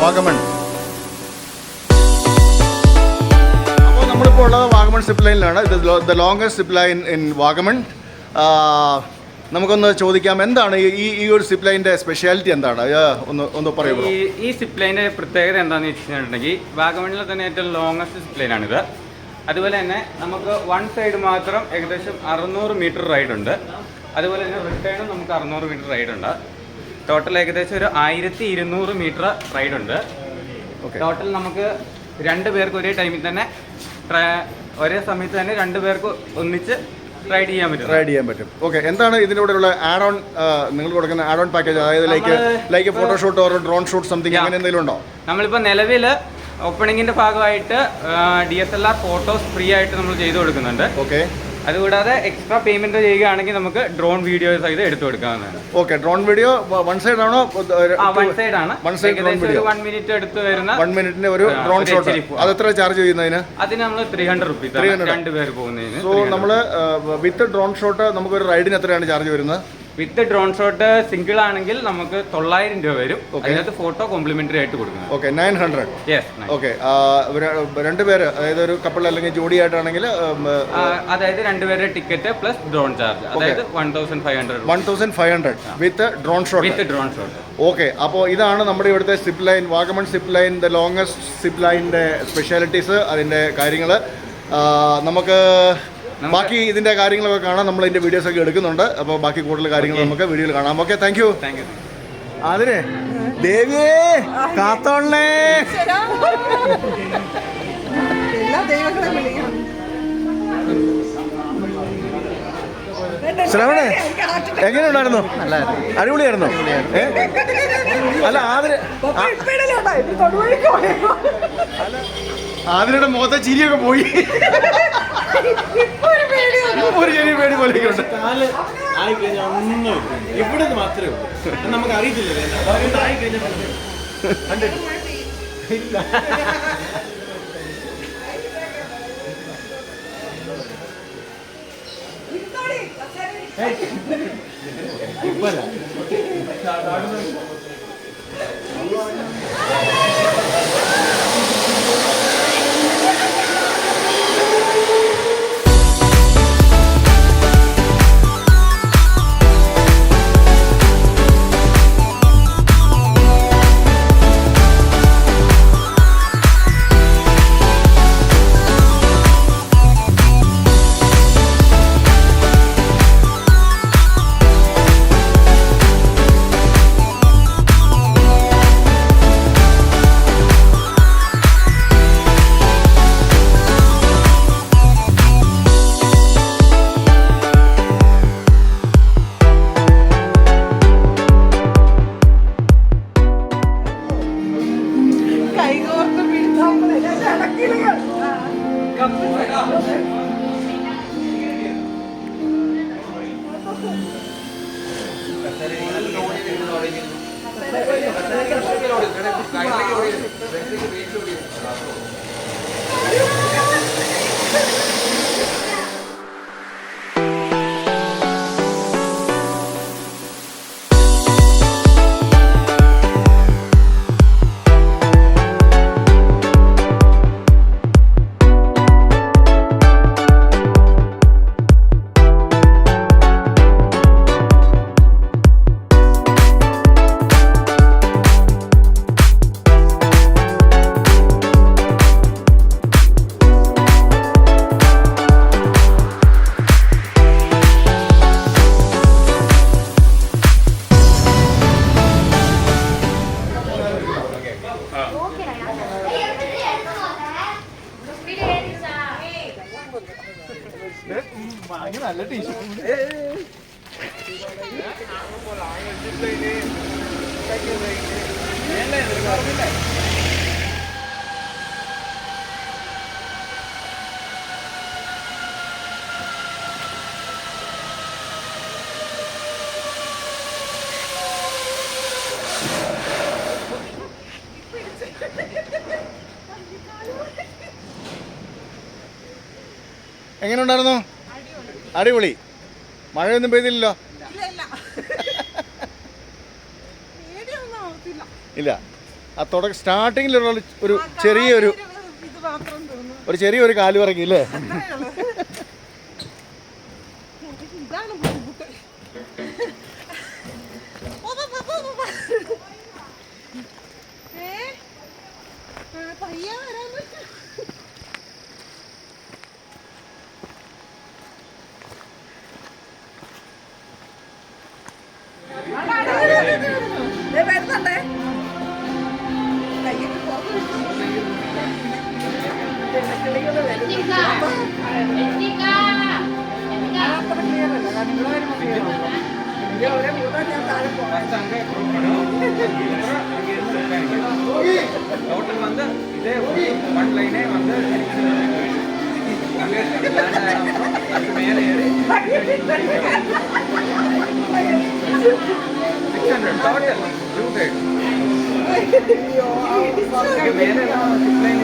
വാഗമൺ. അപ്പോൾ നമ്മളിപ്പോൾ ഉള്ളത് വാഗമൺ സിപ്പ് ലൈനിലാണ്. ഇത് the longest zip line in Vagamon. നമുക്കൊന്ന് ചോദിക്കാം, എന്താണ് ഈ ഒരു സിപ്പ് ലൈനിൻ്റെ സ്പെഷ്യാലിറ്റി എന്താണ്? ഒന്ന് പറയുമോ? ഈ സിപ്പ് ലൈനിൻ്റെ പ്രത്യേകത എന്താണെന്ന് വെച്ചിട്ടുണ്ടെങ്കിൽ വാഗമണിലെ തന്നെ ഏറ്റവും ലോങ്ങസ്റ്റ് സിപ്പ് ലൈനാണിത്. അതുപോലെ തന്നെ നമുക്ക് വൺ സൈഡ് മാത്രം ഏകദേശം 600 മീറ്റർ റൈഡുണ്ട്. അതുപോലെ തന്നെ റിട്ടേണും നമുക്ക് 600 മീറ്റർ റൈഡുണ്ട്. ടോട്ടൽ ഏകദേശം ഒരു 1200 മീറ്റർ റൈഡുണ്ട്. ടോട്ടൽ നമുക്ക് 2 പേർക്ക് ഒരേ ടൈമിൽ തന്നെ ഒരേ സമയത്ത് തന്നെ 2 പേർക്ക് ഒന്നിച്ച് റൈഡ് ചെയ്യാൻ പറ്റും. ഓക്കെ, എന്താണ് ഇതിലൂടെയുള്ള ആഡ് ഓൺ നിങ്ങൾ കൊടുക്കുന്ന ആഡ് ഓൺ പാക്കേജ്? അതായത് like photoshoot or drone shoot something അങ്ങനെ എന്തെങ്കിലും ഉണ്ടോ? നമ്മളിപ്പോൾ നിലവിൽ ഓപ്പണിങ്ങിൻ്റെ ഭാഗമായിട്ട് DSLR ഫോട്ടോസ് ഫ്രീ ആയിട്ട് നമ്മൾ ചെയ്തു കൊടുക്കുന്നുണ്ട്. ഓക്കെ, അതുകൂടാതെ എക്സ്ട്രാ പേയ്മെന്റ് ചെയ്യുകയാണെങ്കിൽ നമുക്ക് ഡ്രോൺ വീഡിയോസ് ഇത് എടുത്തു കൊടുക്കാവുന്നതാണ്. Okay, drone video one side ആണോ? വൺ സൈഡ് ആണ്. 1 മിനിറ്റ് എടുത്ത് വരുന്ന 1 മിനിറ്റിന്റെ ഒരു ഡ്രോൺ ഷോട്ട്. അത് എത്ര ചാർജ് ചെയ്യുന്നതിന്? അതിന് നമ്മൾ 300 റുപ്പീസ് 2 പേര് പോകുന്നതിന്. സോ നമ്മൾ വിത്ത് ഡ്രോൺ ഷോട്ട് നമുക്ക് ഒരു റൈഡിന് എത്രയാണ് ചാർജ് വരുന്നത്? വിത്ത് ഡ്രോൺ ഷോട്ട് സിംഗിൾ ആണെങ്കിൽ നമുക്ക് 900 രൂപ വരും. അതിനകത്ത് ഫോട്ടോ കോംപ്ലിമെന്ററി ആയിട്ട് കൊടുക്കുന്നത്. ഓക്കെ, 900. ഓക്കെ, 2 പേര്, അതായത് ഒരു കപ്പിൾ അല്ലെങ്കിൽ ജോഡി ആയിട്ടാണെങ്കിൽ അതായത് 2 പേരുടെ ടിക്കറ്റ് പ്ലസ് ഡ്രോൺ ചാർജ്, അതായത് 1500 വിത്ത് ഡ്രോൺ ഷോട്ട്. ഓക്കെ, അപ്പോൾ ഇതാണ് നമ്മുടെ ഇവിടുത്തെ zip line, Vagamon zip line, the longest zip ലൈനിൻ്റെ സ്പെഷ്യാലിറ്റീസ്, അതിൻ്റെ കാര്യങ്ങൾ. നമുക്ക് ബാക്കി ഇതിൻ്റെ കാര്യങ്ങളൊക്കെ കാണാം. നമ്മൾ ഇതിൻ്റെ വീഡിയോസൊക്കെ എടുക്കുന്നുണ്ട്. അപ്പോൾ ബാക്കി കൂടുതൽ കാര്യങ്ങൾ നമുക്ക് വീഡിയോയിൽ കാണാം. Okay, thank you. അതിനെ ദേവിയേ കാത്തോളേ. ശ്രവണേ, എങ്ങനെയുണ്ടായിരുന്നു? അടിപൊളിയായിരുന്നു. അല്ല, ആതിരയുടെ മുഖത്തെ ചിരിയൊക്കെ പോയി. ഒരു ചെറിയ പേടി പോലെയൊക്കെ ഉണ്ട്. ഇവിടെ മാത്രമേ ഉള്ളൂ, നമുക്ക് അറിയത്തില്ല. നല്ല ടീഷർട്ട്. എങ്ങനെ ഉണ്ടായിരുന്നു? അടിപൊളി. മഴയൊന്നും പെയ്തില്ലല്ലോ? ഇല്ല. ആ സ്റ്റാർട്ടിങ്ങിലുള്ള ഒരു ചെറിയൊരു ചെറിയൊരു കാലുവിറങ്ങി അല്ലേ? ഇതാണ് ബുദ്ധിമുട്ട്. പയ്യ വരാൻ പറ്റും. വരുന്നുണ്ടേ കയ്യിൽ കിളികൾ വരുന്നു. അത്ര ക്ലിയർ അല്ല, കാരണം ഇവിടെ വരുമ്പോൾ ക്ലിയർ ആവും. ഒരേ കൂട്ടാൻ ഞാൻ താഴെ പോകാം. ടോട്ടൽ വന്ന് ഇതേ വൺ ലൈനേ വന്ന് അത് മേലെ ഏറി 600 ടോട്ടൽ ടു സൈഡ് മേലെ സിപ്പ് ലൈൻ